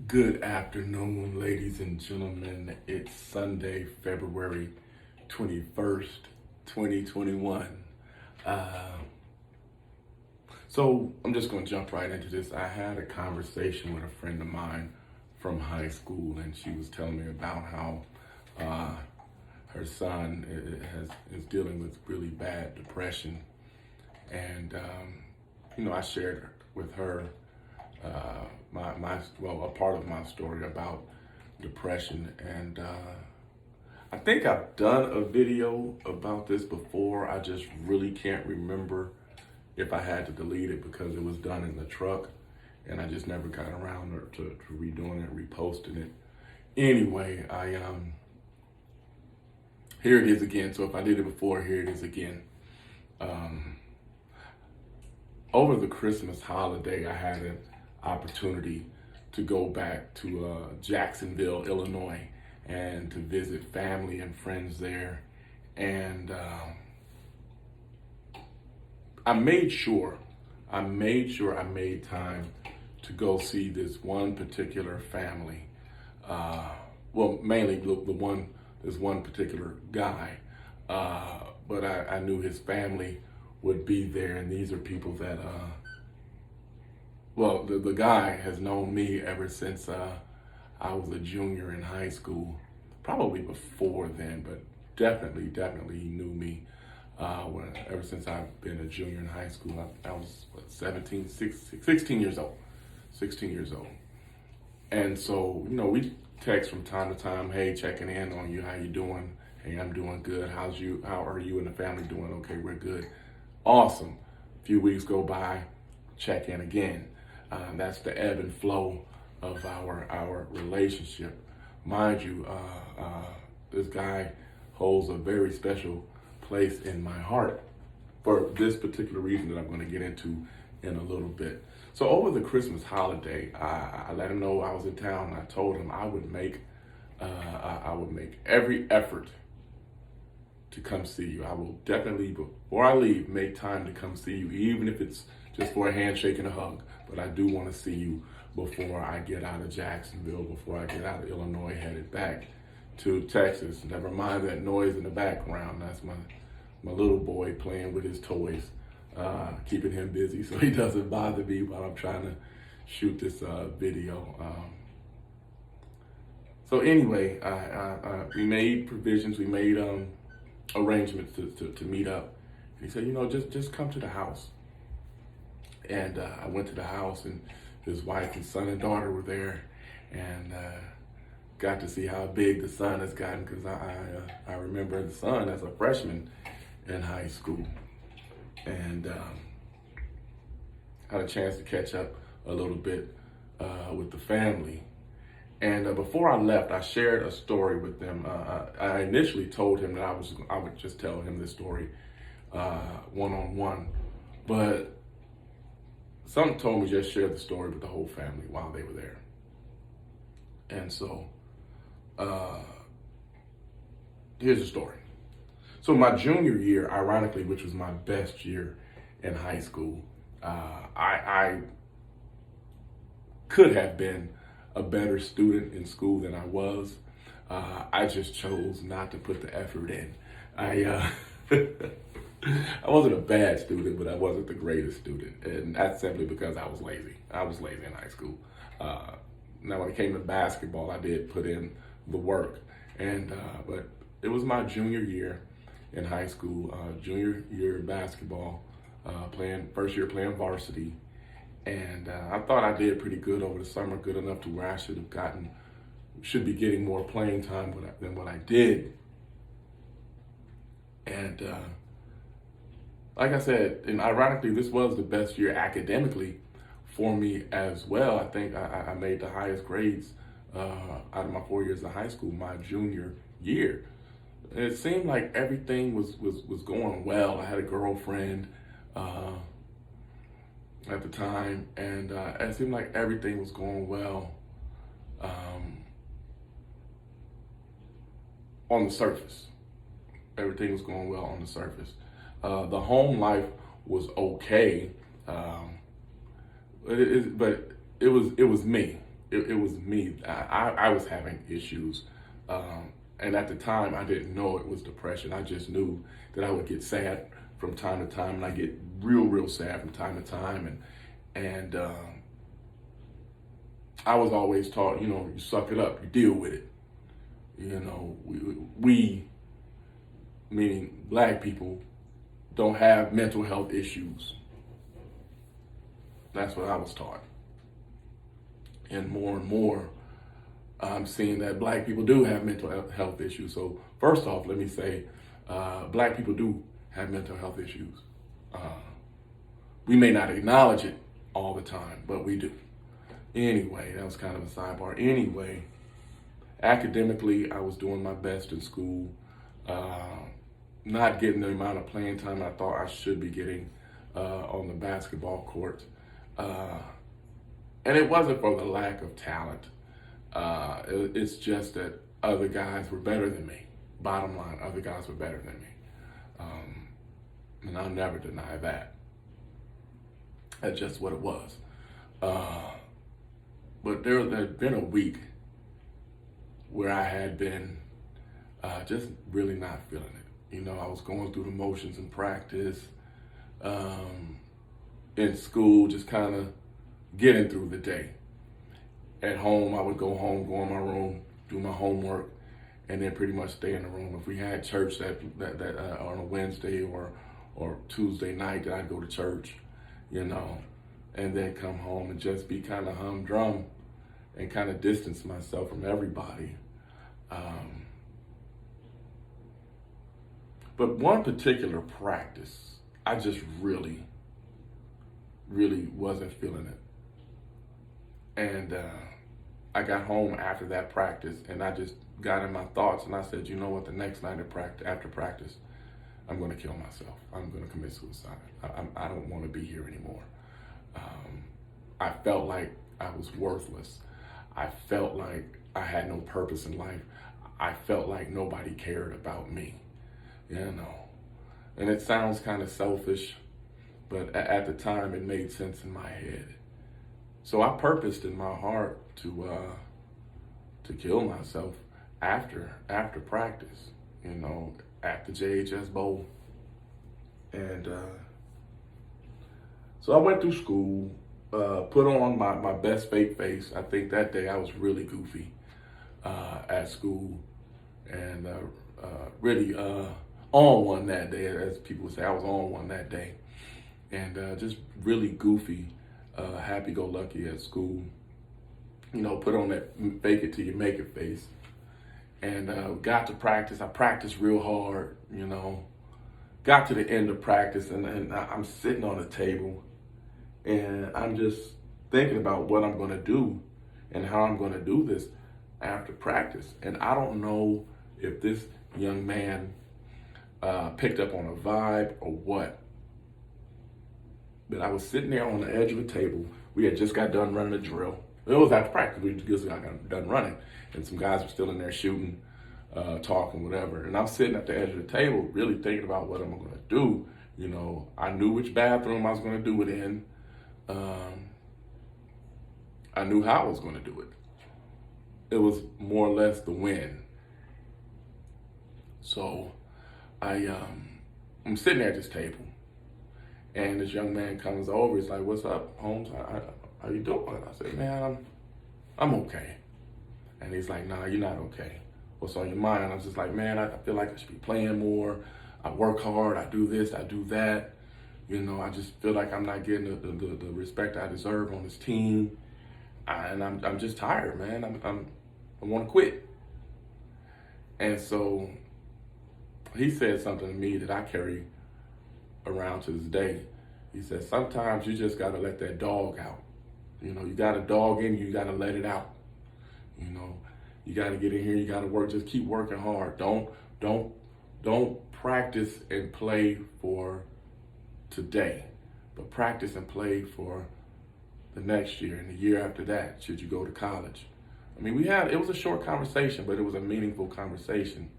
Good afternoon, ladies and gentlemen. It's Sunday, February 21st, 2021. Uh, so I'm just going to jump right into this. I had a conversation with a friend of mine from high school, and she was telling me about how uh, her son is dealing with really bad depression. And, I shared with her a part of my story about depression, and I think I've done a video about this before. I just really can't remember if I had to delete it because it was done in the truck, and I just never got around to redoing it, reposting it. Anyway, I here it is again. So if I did it before, here it is again. Um, Over the Christmas holiday, I had an opportunity to go back to Jacksonville, Illinois, and to visit family and friends there. And I made sure, I made time to go see this one particular family. Mainly this one particular guy. But I knew his family would be there, and these are people that the guy has known me ever since I was a junior in high school, probably before then, but definitely he knew me ever since I've been a junior in high school. I was 16 years old, 16 years old. And so, we text from time to time, hey, checking in on you, how you doing? Hey, I'm doing good. How are you and the family doing? Okay, we're good. Awesome. A few weeks go by, check in again. That's the ebb and flow of our relationship. Mind you, this guy holds a very special place in my heart for this particular reason that I'm going to get into in a little bit. So over the Christmas holiday, I let him know I was in town. And I told him I would make every effort to come see you. I will definitely, before I leave, make time to come see you, even if it's just for a handshake and a hug. But I do want to see you before I get out of Jacksonville, before I get out of Illinois, headed back to Texas. Never mind that noise in the background. That's my little boy playing with his toys, keeping him busy so he doesn't bother me while I'm trying to shoot this video. So anyway, we made provisions. We made arrangements to meet up. And he said, just come to the house. And I went to the house, and his wife and son and daughter were there, and got to see how big the son has gotten, because I remember the son as a freshman in high school, and had a chance to catch up a little bit with the family. And before I left, I shared a story with them. I initially told him that I would just tell him this story one-on-one, but some told me just share the story with the whole family while they were there. And so here's the story. So my junior year, ironically, which was my best year in high school, I could have been a better student in school than I was. I just chose not to put the effort in. I wasn't a bad student, but I wasn't the greatest student. And that's simply because I was lazy. I was lazy in high school. Now, when it came to basketball, I did put in the work. But it was my junior year in high school, junior year basketball, first year playing varsity. And I thought I did pretty good over the summer, good enough to where I should be getting more playing time than what I did. And like I said, and ironically, this was the best year academically for me as well. I think I made the highest grades out of my 4 years of high school my junior year. And it seemed like everything was going well. I had a girlfriend at the time, and it seemed like everything was going well on the surface. Everything was going well on the surface. The home life was okay, but it was me. it was me. I was having issues. And at the time, I didn't know it was depression. I just knew that I would get sad from time to time, and I get real sad from time to time. And I was always taught, you suck it up, you deal with it. We meaning black people, don't have mental health issues. That's what I was taught. And more, I'm seeing that black people do have mental health issues. So first off, let me say, black people do have mental health issues. We may not acknowledge it all the time, but we do. Anyway, that was kind of a sidebar. Anyway, academically, I was doing my best in school, not getting the amount of playing time I thought I should be getting on the basketball court. And it wasn't for the lack of talent. It's just that other guys were better than me. Bottom line, other guys were better than me. And I'll never deny that. That's just what it was. But there had been a week where I had been just really not feeling it. I was going through the motions in practice, in school, just kind of getting through the day. At home, I would go home, go in my room, do my homework, and then pretty much stay in the room. If we had church that on a Wednesday or Tuesday night, that I'd go to church, and then come home and just be kind of humdrum and kind of distance myself from everybody. But one particular practice, I just really wasn't feeling it. And I got home after that practice, and I just got in my thoughts, and I said, you know what, the next night after practice, I'm going to kill myself. I'm going to commit suicide. I don't want to be here anymore. I felt like I was worthless. I felt like I had no purpose in life. I felt like nobody cared about me, And it sounds kind of selfish, but at the time it made sense in my head. So I purposed in my heart to kill myself after practice, at the JHS Bowl. And so I went through school, put on my best fake face. I think that day I was really goofy at school, and really on one that day, as people would say. I was on one that day, and just really goofy, happy-go-lucky at school. Put on that fake it till you make it face. And got to practice. I practiced real hard, Got to the end of practice, and I'm sitting on the table, and I'm just thinking about what I'm going to do and how I'm going to do this after practice. And I don't know if this young man picked up on a vibe or what, but I was sitting there on the edge of the table. We had just got done running a drill. It was after practice. We just got done running, and some guys were still in there shooting, talking, whatever. And I'm sitting at the edge of the table, really thinking about what I'm going to do. I knew which bathroom I was going to do it in. I knew how I was going to do it. It was more or less the win. So I'm sitting there at this table, and this young man comes over. He's like, "What's up, Holmes? How you doing?" I said, "Man, I'm okay." And he's like, "Nah, you're not okay. What's on your mind?" I was just like, "Man, I feel like I should be playing more. I work hard. I do this. I do that. I just feel like I'm not getting the respect I deserve on this team, and I'm just tired, man. I want to quit." And so he said something to me that I carry around to this day. He said, "Sometimes you just gotta let that dog out. You got a dog in you. You gotta let it out. You gotta get in here. You gotta work. Just keep working hard. Don't practice and play for today, but practice and play for the next year and the year after that, should you go to college." I mean, it was a short conversation, but it was a meaningful conversation.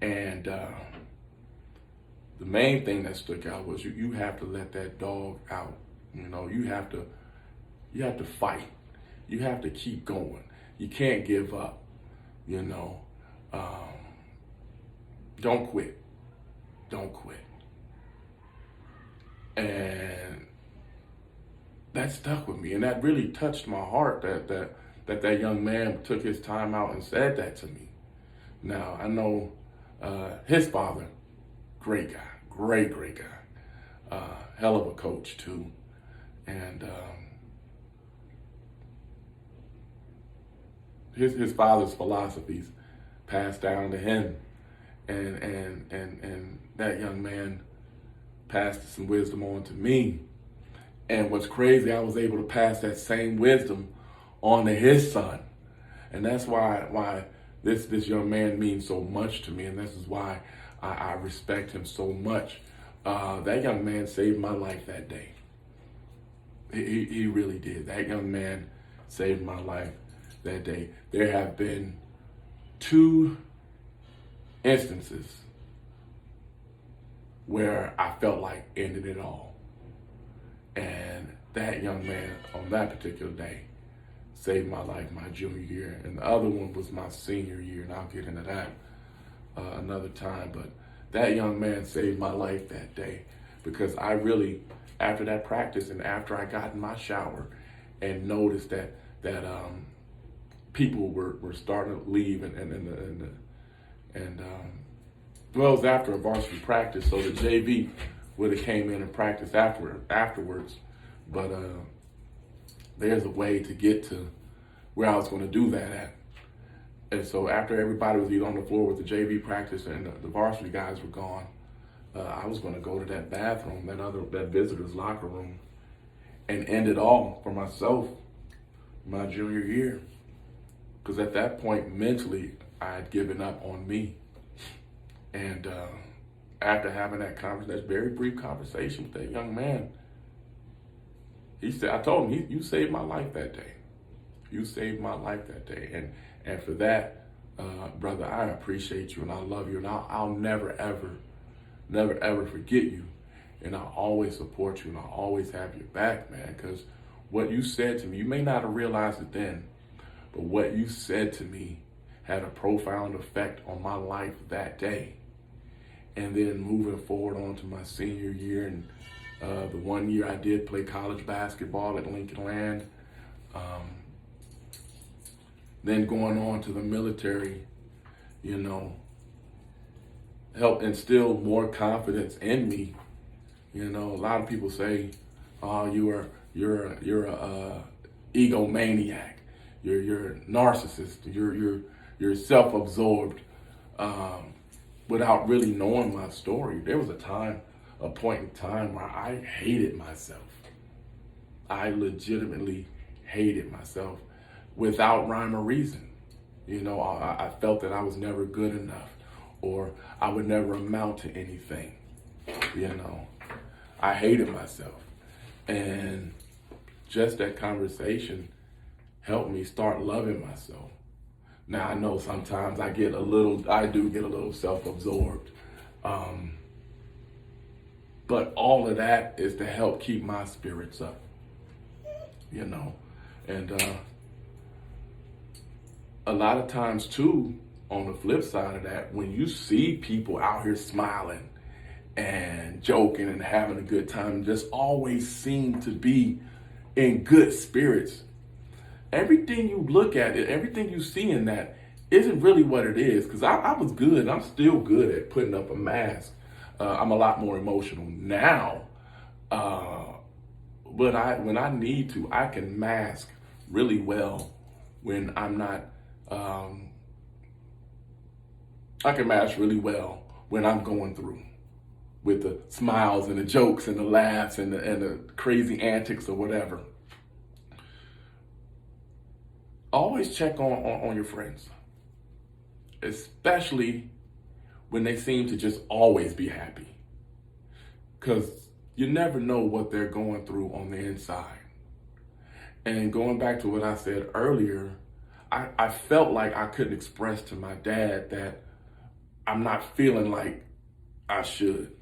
And the main thing that stuck out was you have to let that dog out. You have to fight. You have to keep going. You can't give up, you know. Don't quit. Don't quit. And that stuck with me, and that really touched my heart that young man took his time out and said that to me. Now, I know his father, great guy, great guy, hell of a coach too. And his father's philosophies passed down to him, and that young man passed some wisdom on to me. And what's crazy, I was able to pass that same wisdom on to his son. And that's why this young man means so much to me, and this is why I respect him so much. That young man saved my life that day. He really did. That young man saved my life that day. There have been 2 instances where I felt like ended it all. And that young man on that particular day saved my life my junior year. And the other one was my senior year, and I'll get into that another time. But that young man saved my life that day, because I really, after that practice and after I got in my shower and noticed that people were starting to leave, well, it was after a varsity practice, so the JV would have came in and practiced afterwards. But there's a way to get to where I was going to do that at. And so after everybody was either on the floor with the JV practice and the varsity guys were gone, I was going to go to that bathroom, that visitor's locker room, and end it all for myself my junior year. Because at that point, mentally, I had given up on me. And after having that very brief conversation with that young man, he said, I told him, you saved my life that day. You saved my life that day. And for that, brother, I appreciate you and I love you. And I'll never, ever forget you. And I'll always support you and I'll always have your back, man. Because what you said to me, you may not have realized it then, but what you said to me had a profound effect on my life that day. And then moving forward on to my senior year, and the 1 year I did play college basketball at Lincoln Land. Then going on to the military, helped instill more confidence in me. A lot of people say, "Oh, you're a egomaniac. You're a narcissist. You're self-absorbed." Without really knowing my story, there was a point in time where I hated myself. I legitimately hated myself without rhyme or reason. I felt that I was never good enough, or I would never amount to anything. I hated myself. And just that conversation helped me start loving myself. Now, I know sometimes I do get a little self-absorbed. But all of that is to help keep my spirits up, And a lot of times too, on the flip side of that, when you see people out here smiling and joking and having a good time, just always seem to be in good spirits, everything you look at, everything you see in that isn't really what it is. Because I was good. I'm still good at putting up a mask. I'm a lot more emotional now. But when I need to, I can mask really well when I'm not. I can mask really well when I'm going through, with the smiles and the jokes and the laughs and the crazy antics or whatever. Always check on your friends, especially when they seem to just always be happy, because you never know what they're going through on the inside. And going back to what I said earlier, I felt like I couldn't express to my dad that I'm not feeling like I should.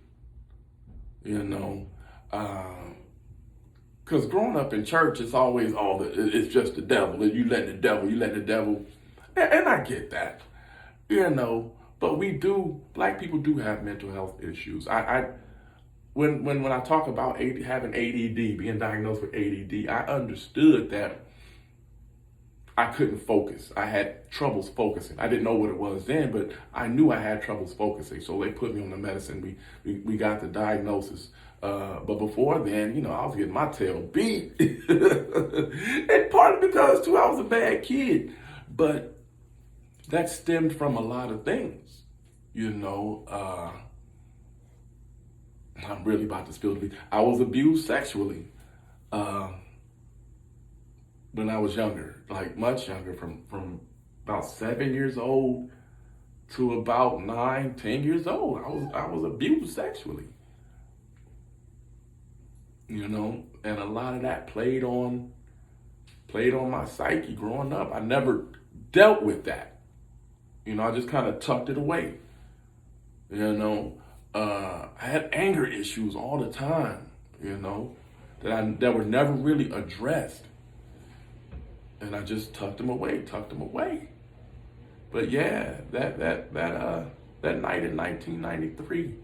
Because growing up in church, it's always it's just the devil. You let the devil, you let the devil. And I get that, but black people do have mental health issues. When I talk about having ADD, being diagnosed with ADD, I understood that I couldn't focus. I had troubles focusing. I didn't know what it was then, but I knew I had troubles focusing. So they put me on the medicine. We got the diagnosis. But before then, I was getting my tail beat. And partly because, too, I was a bad kid. But that stemmed from a lot of things. I'm really about to spill the beans. I was abused sexually. When I was younger, like much younger, from about 7 years old to about 9, 10 years old, I was abused sexually. And a lot of that played on my psyche growing up. I never dealt with that. I just kind of tucked it away. I had anger issues all the time. That were never really addressed. And I just tucked them away. But yeah, that night in 1993,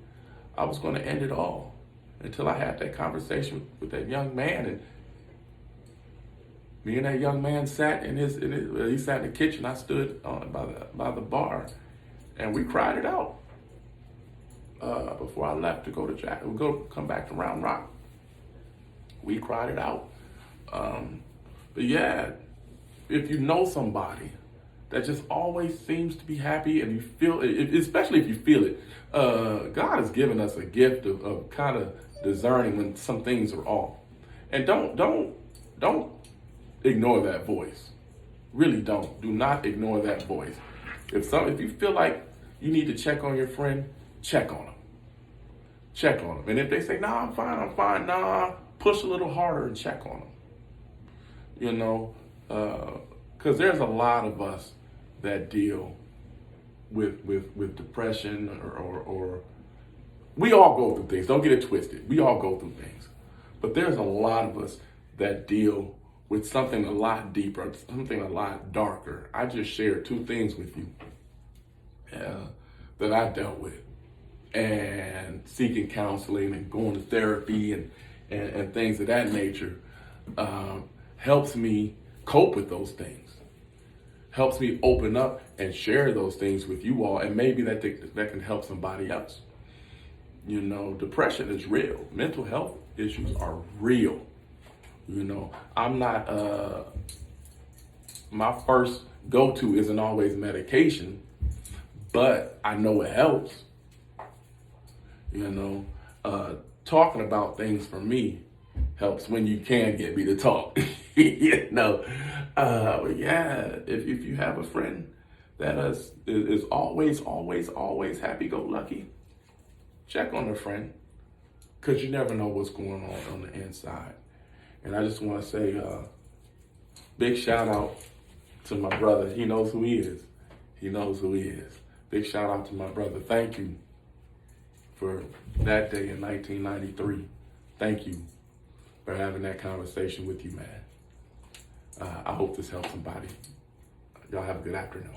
I was going to end it all until I had that conversation with that young man. And me and that young man sat he sat in the kitchen. I stood by the bar, and we cried it out before I left to come back to Round Rock. We cried it out. But yeah. If you know somebody that just always seems to be happy, and you feel it, especially if you feel it, God has given us a gift of kind of discerning when some things are off. And don't ignore that voice. Really don't. Do not ignore that voice. If you feel like you need to check on your friend, check on them. And if they say, "Nah, I'm fine," nah, push a little harder and check on them. Because there's a lot of us that deal with depression or we all go through things. Don't get it twisted. We all go through things. But there's a lot of us that deal with something a lot deeper, something a lot darker. I just shared 2 things with you that I dealt with. And seeking counseling and going to therapy and things of that nature helps me cope with those things. Helps me open up and share those things with you all, and maybe that can help somebody else. Depression is real. Mental health issues are real. I'm not, my first go-to isn't always medication, but I know it helps. Talking about things for me helps when you can get me to talk. But yeah, if you have a friend that is always happy-go-lucky, check on a friend, because you never know what's going on the inside. And I just want to say big shout out to my brother. He knows who he is. Big shout out to my brother. Thank you for that day in 1993. Thank you for having that conversation with you, man. I hope this helps somebody. Y'all have a good afternoon.